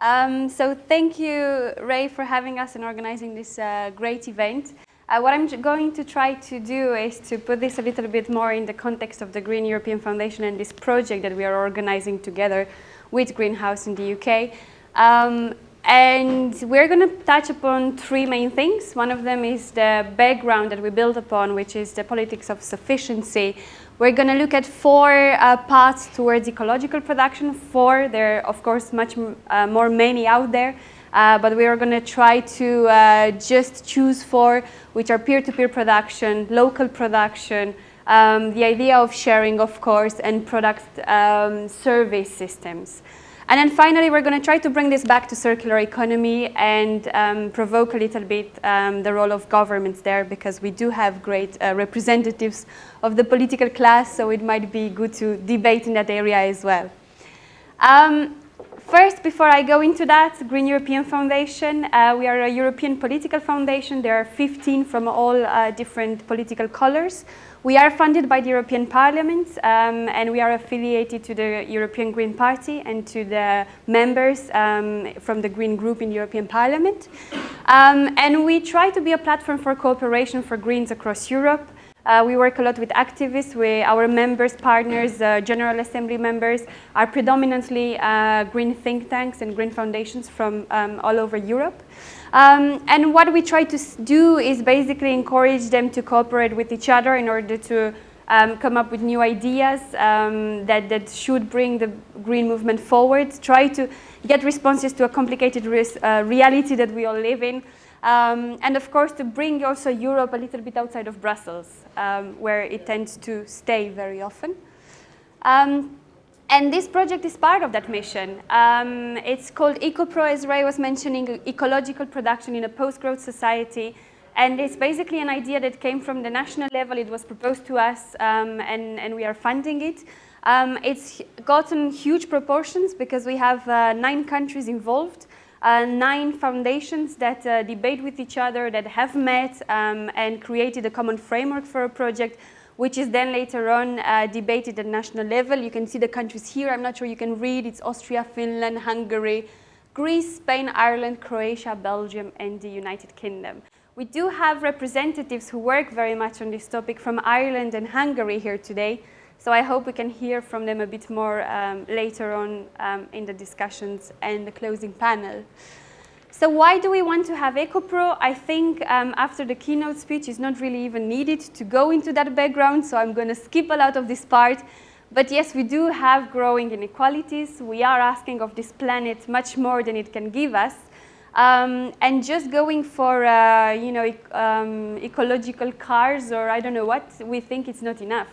So thank you, Ray, for having us and organizing this great event. What I'm going to try to do is to put this a little bit more in the context of the Green European Foundation and this project that we are organizing together with Greenhouse in the UK. And we're going to touch upon three main things. One of them is the background that we build upon, which is the politics of sufficiency. We're going to look at four paths towards ecological production. There are, of course, much more many out there. But we are going to try to just choose four, which are peer-to-peer production, local production, the idea of sharing, of course, and product service systems. And then finally, we're going to try to bring this back to circular economy and provoke a little bit the role of governments there, because we do have great representatives of the political class, so it might be good to debate in that area as well. First, before I go into that, Green European Foundation, we are a European political foundation. There are 15 from all different political colors. We are funded by the European Parliament, and we are affiliated to the European Green Party and to the members from the Green Group in the European Parliament. And we try to be a platform for cooperation for Greens across Europe. We work a lot with activists. Our members, partners, General Assembly members are predominantly green think tanks and green foundations from all over Europe. And what we try to do is basically encourage them to cooperate with each other in order to come up with new ideas that should bring the green movement forward, try to get responses to a complicated reality that we all live in. And of course, to bring also Europe a little bit outside of Brussels, where it tends to stay very often. And this project is part of that mission. It's called ECOPRO, as Ray was mentioning, ecological production in a post-growth society. And it's basically an idea that came from the national level. It was proposed to us, and we are funding it. It's gotten huge proportions because we have 9 countries involved. 9 foundations that debate with each other, that have met and created a common framework for a project, which is then later on debated at national level. You can see the countries here. I'm not sure you can read. It's Austria, Finland, Hungary, Greece, Spain, Ireland, Croatia, Belgium, and the United Kingdom. We do have representatives who work very much on this topic from Ireland and Hungary here today. So I hope we can hear from them a bit more later on in the discussions and the closing panel. So why do we want to have ECOPRO? I think after the keynote speech, it's not really even needed to go into that background, so I'm going to skip a lot of this part. But yes, we do have growing inequalities. We are asking of this planet much more than it can give us. And just going for ecological cars, or I don't know what, we think it's not enough.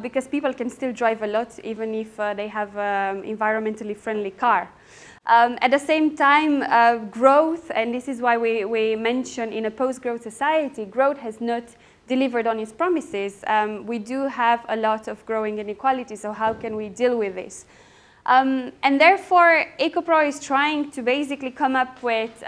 Because people can still drive a lot even if they have an environmentally friendly car. At the same time, growth, and this is why we mention in a post-growth society, growth has not delivered on its promises. We do have a lot of growing inequality, so how can we deal with this? And therefore, ECOPRO is trying to basically come up with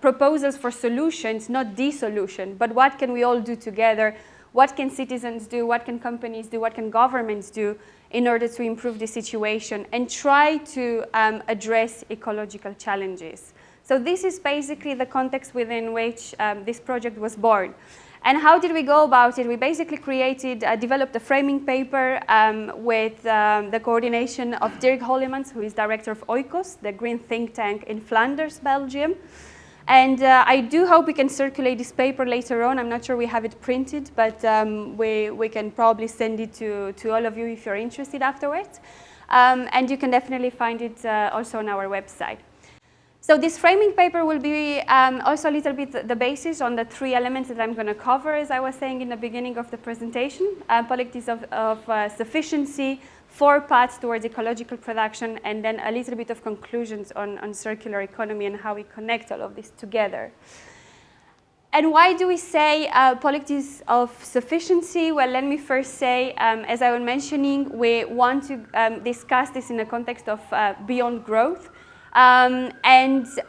proposals for solutions, not the solution, but what can we all do together. What can citizens do? What can companies do? What can governments do in order to improve the situation and try to address ecological challenges? So this is basically the context within which this project was born. And how did we go about it? We basically developed a framing paper with the coordination of Dirk Hollemans, who is director of Oikos, the green think tank in Flanders, Belgium. And I do hope we can circulate this paper later on. I'm not sure we have it printed, but we can probably send it to all of you if you're interested afterwards. And you can definitely find it also on our website. So this framing paper will be also a little bit the basis on the 3 elements that I'm going to cover, as I was saying in the beginning of the presentation. Politics of sufficiency, 4 paths towards ecological production, and then a little bit of conclusions on circular economy and how we connect all of this together. And why do we say politics of sufficiency? Well, let me first say, as I was mentioning, we want to discuss this in the context of beyond growth. And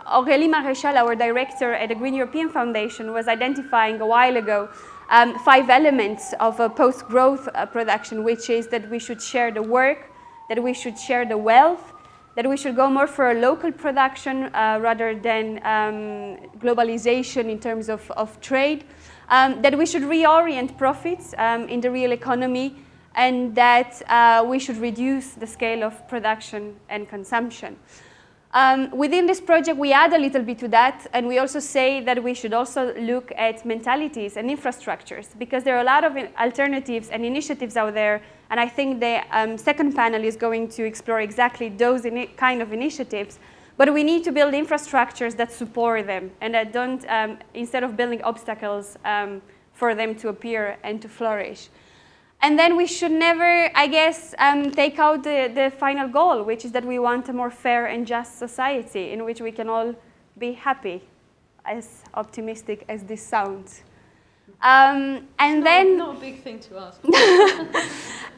Aurélie Maréchal, our director at the Green European Foundation, was identifying a while ago 5 elements of a post-growth production, which is that we should share the work, that we should share the wealth, that we should go more for a local production rather than globalization in terms of trade, that we should reorient profits in the real economy, and that we should reduce the scale of production and consumption. Within this project, we add a little bit to that, and we also say that we should also look at mentalities and infrastructures, because there are a lot of alternatives and initiatives out there, and I think the second panel is going to explore exactly those kind of initiatives. But we need to build infrastructures that support them, and that don't, instead of building obstacles for them to appear and to flourish. And then we should never, I guess, take out the final goal, which is that we want a more fair and just society in which we can all be happy, as optimistic as this sounds. And then not a big thing to ask.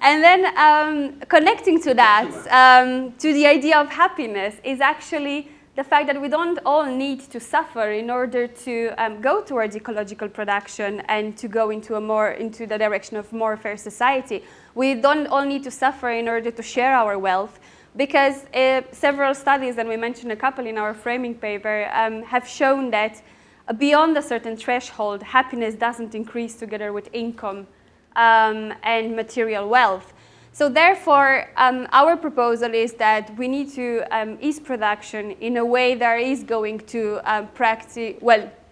And then connecting to that, to the idea of happiness, is actually the fact that we don't all need to suffer in order to go towards ecological production and to go into the direction of more fair society. We don't all need to suffer in order to share our wealth, because several studies, and we mentioned a couple in our framing paper, have shown that beyond a certain threshold, happiness doesn't increase together with income and material wealth. So therefore, our proposal is that we need to ease production in a way that is going to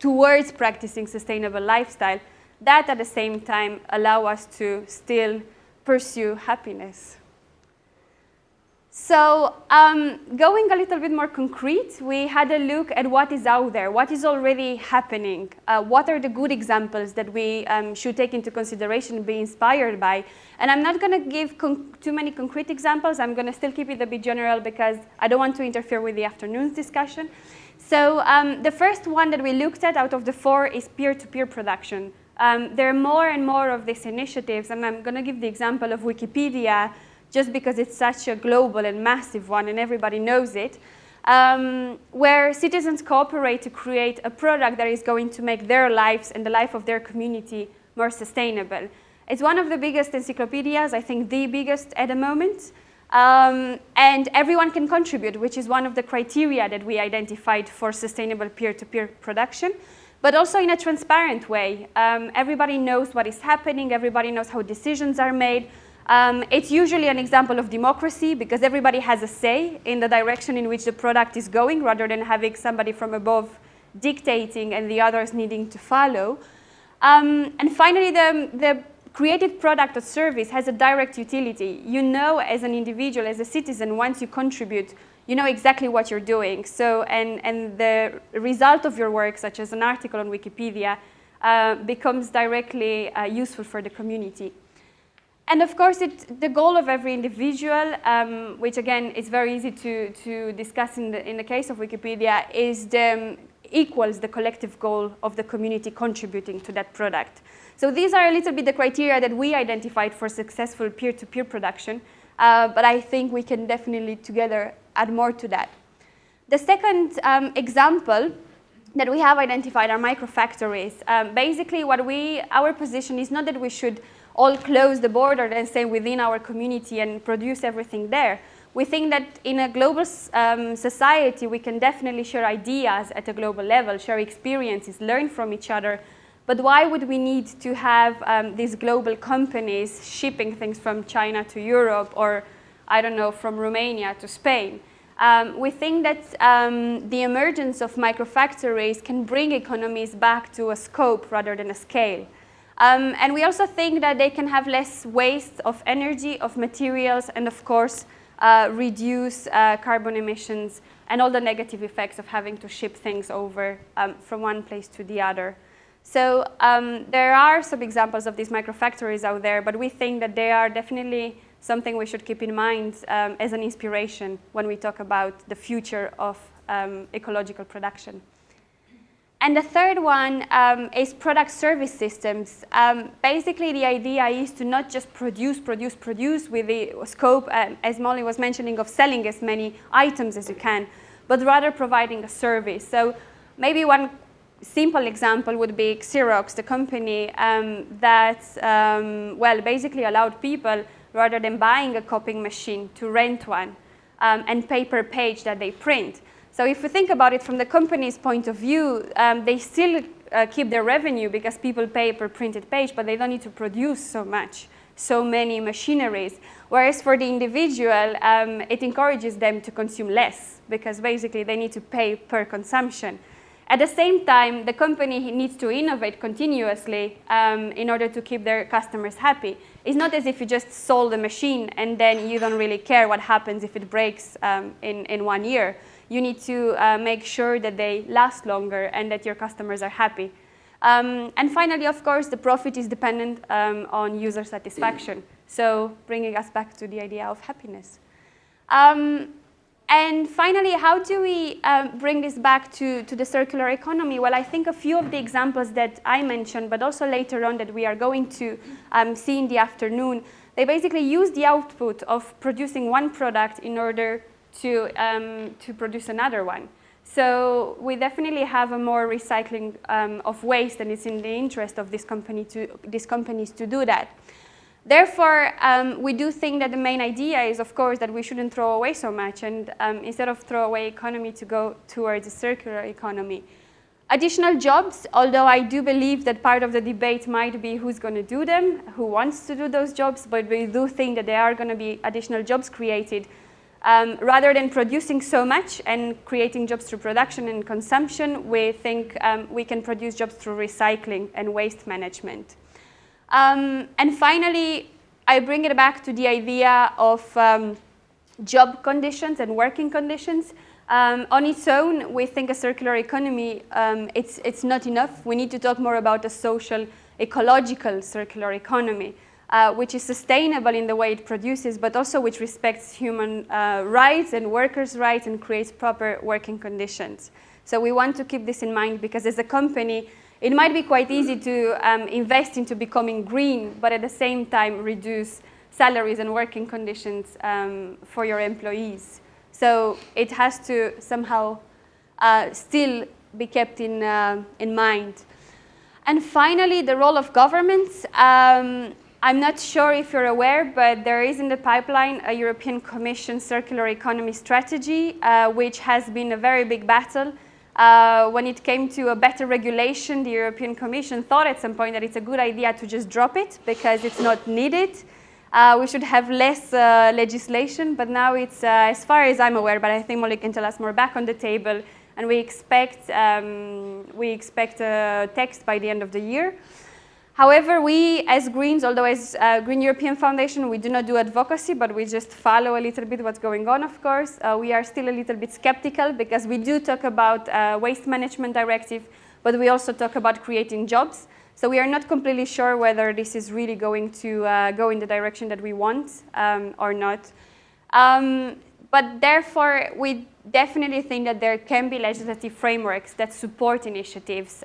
towards practicing sustainable lifestyle, that at the same time allow us to still pursue happiness. So going a little bit more concrete, we had a look at what is out there, what is already happening, what are the good examples that we should take into consideration and be inspired by. And I'm not going to give too many concrete examples. I'm going to still keep it a bit general because I don't want to interfere with the afternoon's discussion. So the first one that we looked at out of the 4 is peer-to-peer production. There are more and more of these initiatives, and I'm going to give the example of Wikipedia, just because it's such a global and massive one and everybody knows it, where citizens cooperate to create a product that is going to make their lives and the life of their community more sustainable. It's one of the biggest encyclopedias, I think the biggest at the moment, and everyone can contribute, which is one of the criteria that we identified for sustainable peer-to-peer production, but also in a transparent way. Everybody knows what is happening, everybody knows how decisions are made. It's usually an example of democracy because everybody has a say in the direction in which the product is going, rather than having somebody from above dictating and the others needing to follow. And finally, the created product or service has a direct utility. You know, as an individual, as a citizen, once you contribute, you know exactly what you're doing. So, and the result of your work, such as an article on Wikipedia, becomes directly useful for the community. And of course, the goal of every individual, which again is very easy to discuss in the case of Wikipedia, is equals the collective goal of the community contributing to that product. So these are a little bit the criteria that we identified for successful peer-to-peer production, but I think we can definitely together add more to that. The second example that we have identified are microfactories. Basically, our position is not that we should all close the border and stay within our community and produce everything there. We think that in a global society, we can definitely share ideas at a global level, share experiences, learn from each other. But why would we need to have these global companies shipping things from China to Europe, or, I don't know, from Romania to Spain? We think that the emergence of microfactories can bring economies back to a scope rather than a scale. And we also think that they can have less waste of energy, of materials, and of course, reduce carbon emissions and all the negative effects of having to ship things over from one place to the other. So there are some examples of these microfactories out there, but we think that they are definitely something we should keep in mind as an inspiration when we talk about the future of ecological production. And the third one is product service systems. Basically, the idea is to not just produce with the scope, as Molly was mentioning, of selling as many items as you can, but rather providing a service. So maybe one simple example would be Xerox, the company that, basically allowed people, rather than buying a copying machine, to rent one. and paper page that they print. So if we think about it from the company's point of view, they still keep their revenue because people pay per printed page, but they don't need to produce so many machineries. Whereas for the individual, it encourages them to consume less because basically they need to pay per consumption. At the same time, the company needs to innovate continuously in order to keep their customers happy. It's not as if you just sold a machine and then you don't really care what happens if it breaks in 1 year. You need to make sure that they last longer and that your customers are happy. And finally, of course, the profit is dependent on user satisfaction. So bringing us back to the idea of happiness. And finally, how do we bring this back to the circular economy? Well, I think a few of the examples that I mentioned, but also later on that we are going to see in the afternoon, they basically use the output of producing one product in order to produce another one. So we definitely have a more recycling of waste, and it's in the interest of these companies to do that. Therefore, we do think that the main idea is, of course, that we shouldn't throw away so much, and instead of throwaway economy, to go towards a circular economy. Additional jobs, although I do believe that part of the debate might be who's going to do them, who wants to do those jobs, but we do think that there are going to be additional jobs created. Rather than producing so much and creating jobs through production and consumption, we think we can produce jobs through recycling and waste management. And finally, I bring it back to the idea of job conditions and working conditions. On its own, we think a circular economy, it's not enough. We need to talk more about a social, ecological circular economy, which is sustainable in the way it produces, but also which respects human rights and workers' rights and creates proper working conditions. So we want to keep this in mind because as a company, it might be quite easy to invest into becoming green, but at the same time reduce salaries and working conditions for your employees. So it has to somehow still be kept in mind. And finally, the role of governments. I'm not sure if you're aware, but there is in the pipeline a European Commission circular economy strategy, which has been a very big battle. When it came to a better regulation, the European Commission thought at some point that it's a good idea to just drop it because it's not needed. We should have less legislation, but now it's, as far as I'm aware, but I think Molly can tell us more, back on the table, and we expect a text by the end of the year. However, we as Greens, although as Green European Foundation, we do not do advocacy, but we just follow a little bit what's going on, of course. We are still a little bit skeptical because we do talk about waste management directive, but we also talk about creating jobs. So we are not completely sure whether this is really going to go in the direction that we want or not. But therefore, we definitely think that there can be legislative frameworks that support initiatives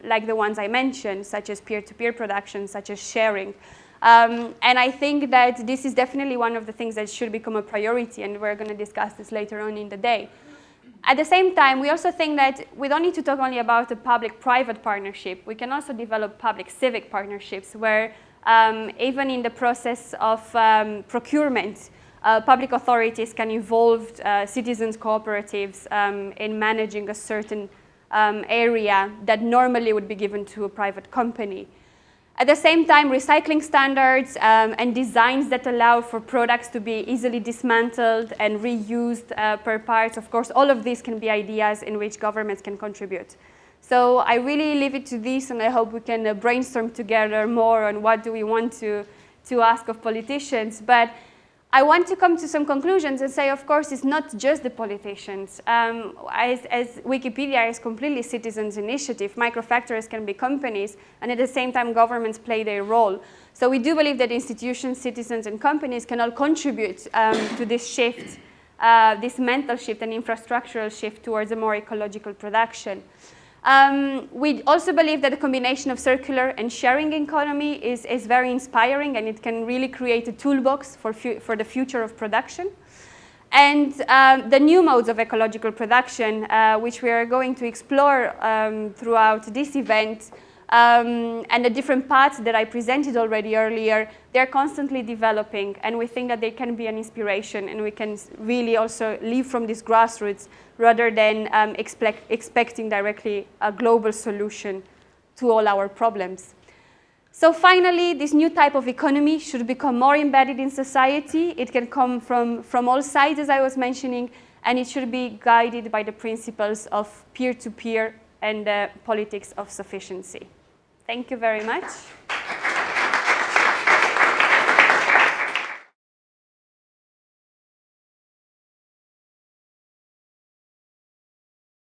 like the ones I mentioned, such as peer-to-peer production, such as sharing. And I think that this is definitely one of the things that should become a priority, and we're going to discuss this later on in the day. At the same time, we also think that we don't need to talk only about a public-private partnership. We can also develop public-civic partnerships where even in the process of procurement, public authorities can involve citizens' cooperatives in managing a certain area that normally would be given to a private company. At the same time, recycling standards and designs that allow for products to be easily dismantled and reused per parts, of course, all of these can be ideas in which governments can contribute. So I really leave it to this, and I hope we can brainstorm together more on what do we want to ask of politicians. But I want to come to some conclusions and say, of course, it's not just the politicians. As Wikipedia is completely citizens' initiative, microfactories can be companies, and at the same time, governments play their role. So we do believe that institutions, citizens, and companies can all contribute to this shift, this mental shift and infrastructural shift towards a more ecological production. We also believe that the combination of circular and sharing economy is very inspiring, and it can really create a toolbox for the future of production. And the new modes of ecological production, which we are going to explore throughout this event, and the different paths that I presented already earlier, they're constantly developing, and we think that they can be an inspiration, and we can really also live from these grassroots rather than expecting directly a global solution to all our problems. So finally, this new type of economy should become more embedded in society. It can come from all sides, as I was mentioning, and it should be guided by the principles of peer-to-peer and politics of sufficiency. Thank you very much.